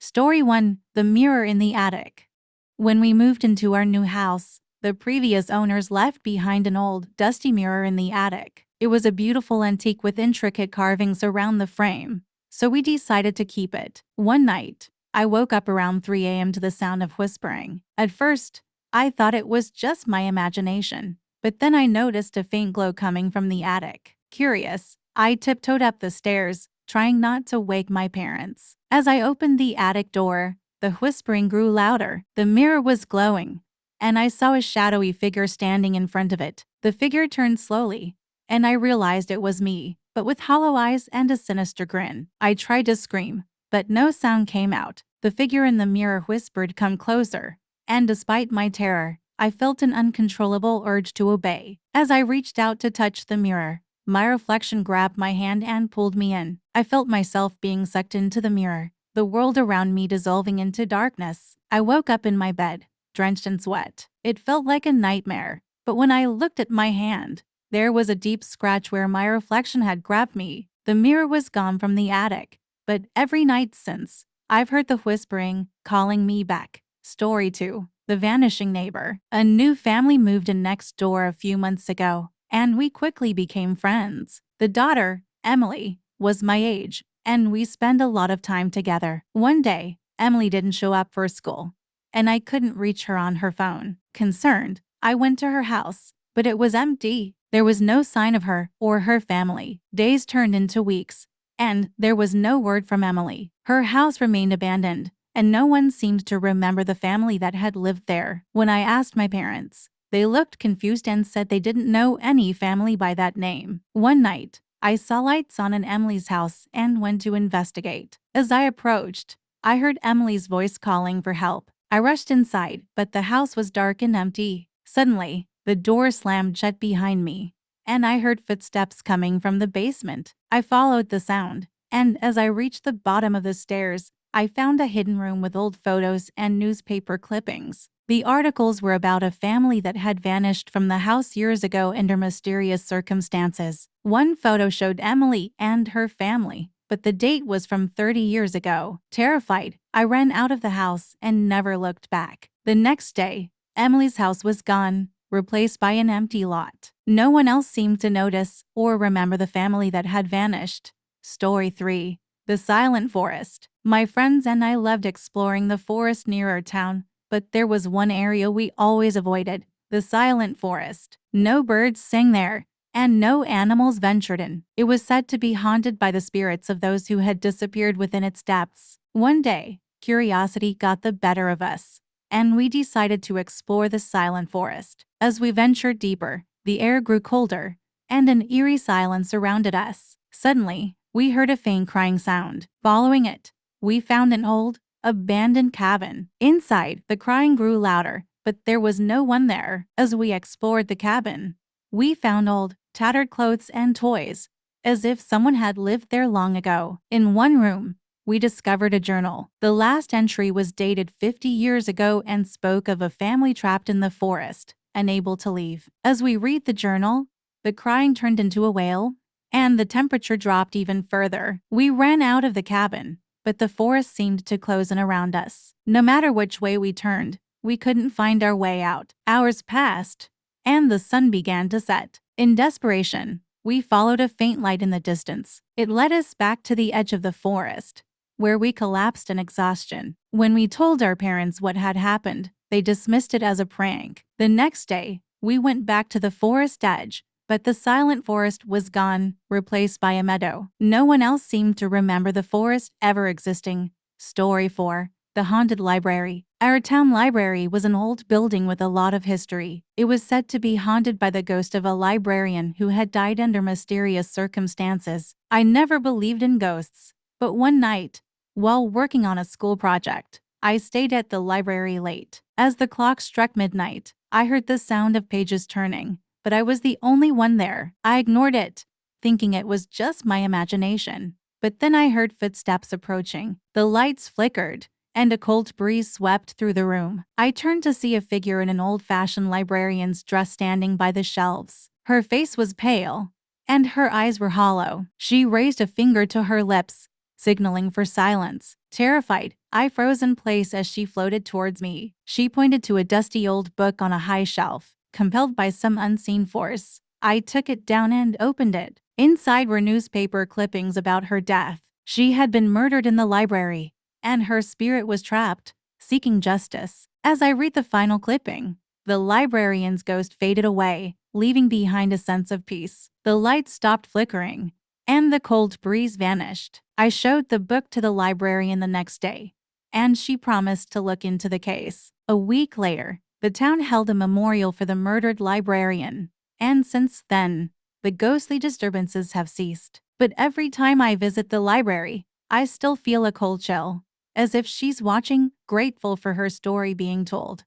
Story 1: The Mirror in the Attic. When we moved into our new house, the previous owners left behind an old, dusty mirror in the attic. It was a beautiful antique with intricate carvings around the frame, so we decided to keep it. One night, I woke up around 3 a.m. to the sound of whispering. At first, I thought it was just my imagination, but then I noticed a faint glow coming from the attic. Curious, I tiptoed up the stairs, trying not to wake my parents. As I opened the attic door, the whispering grew louder. The mirror was glowing, and I saw a shadowy figure standing in front of it. The figure turned slowly, and I realized it was me, but with hollow eyes and a sinister grin. I tried to scream, but no sound came out. The figure in the mirror whispered, "Come closer," and despite my terror, I felt an uncontrollable urge to obey. As I reached out to touch the mirror, my reflection grabbed my hand and pulled me in. I felt myself being sucked into the mirror, the world around me dissolving into darkness. I woke up in my bed, drenched in sweat. It felt like a nightmare, but when I looked at my hand, there was a deep scratch where my reflection had grabbed me. The mirror was gone from the attic, but every night since, I've heard the whispering, calling me back. Story 2: The Vanishing Neighbor. A new family moved in next door a few months ago, and we quickly became friends. The daughter, Emily, was my age, and we spent a lot of time together. One day, Emily didn't show up for school, and I couldn't reach her on her phone. Concerned, I went to her house, but it was empty. There was no sign of her or her family. Days turned into weeks, and there was no word from Emily. Her house remained abandoned, and no one seemed to remember the family that had lived there. When I asked my parents, they looked confused and said they didn't know any family by that name. One night, I saw lights on in Emily's house and went to investigate. As I approached, I heard Emily's voice calling for help. I rushed inside, but the house was dark and empty. Suddenly, the door slammed shut behind me, and I heard footsteps coming from the basement. I followed the sound, and as I reached the bottom of the stairs, I found a hidden room with old photos and newspaper clippings. The articles were about a family that had vanished from the house years ago under mysterious circumstances. One photo showed Emily and her family, but the date was from 30 years ago. Terrified, I ran out of the house and never looked back. The next day, Emily's house was gone, replaced by an empty lot. No one else seemed to notice or remember the family that had vanished. Story 3: The Silent Forest. My friends and I loved exploring the forest near our town, but there was one area we always avoided: the Silent Forest. No birds sang there, and no animals ventured in. It was said to be haunted by the spirits of those who had disappeared within its depths. One day, curiosity got the better of us, and we decided to explore the Silent Forest. As we ventured deeper, the air grew colder, and an eerie silence surrounded us. Suddenly, we heard a faint crying sound. Following it, we found an old, abandoned cabin. Inside, the crying grew louder, but there was no one there. As we explored the cabin, we found old, tattered clothes and toys, as if someone had lived there long ago. In one room, we discovered a journal. The last entry was dated 50 years ago and spoke of a family trapped in the forest, unable to leave. As we read the journal, the crying turned into a wail, and the temperature dropped even further. We ran out of the cabin, but the forest seemed to close in around us. No matter which way we turned, we couldn't find our way out. Hours passed, and the sun began to set. In desperation, we followed a faint light in the distance. It led us back to the edge of the forest, where we collapsed in exhaustion. When we told our parents what had happened, they dismissed it as a prank. The next day, we went back to the forest edge, but the Silent Forest was gone, replaced by a meadow. No one else seemed to remember the forest ever existing. Story 4: The Haunted Library. Our town library was an old building with a lot of history. It was said to be haunted by the ghost of a librarian who had died under mysterious circumstances. I never believed in ghosts, but one night, while working on a school project, I stayed at the library late. As the clock struck midnight, I heard the sound of pages turning, but I was the only one there. I ignored it, thinking it was just my imagination. But then I heard footsteps approaching. The lights flickered, and a cold breeze swept through the room. I turned to see a figure in an old-fashioned librarian's dress standing by the shelves. Her face was pale, and her eyes were hollow. She raised a finger to her lips, signaling for silence. Terrified, I froze in place as she floated towards me. She pointed to a dusty old book on a high shelf. Compelled by some unseen force, I took it down and opened it. Inside were newspaper clippings about her death. She had been murdered in the library, and her spirit was trapped, seeking justice. As I read the final clipping, the librarian's ghost faded away, leaving behind a sense of peace. The lights stopped flickering, and the cold breeze vanished. I showed the book to the librarian the next day, and she promised to look into the case. A week later, the town held a memorial for the murdered librarian, and since then, the ghostly disturbances have ceased. But every time I visit the library, I still feel a cold chill, as if she's watching, grateful for her story being told.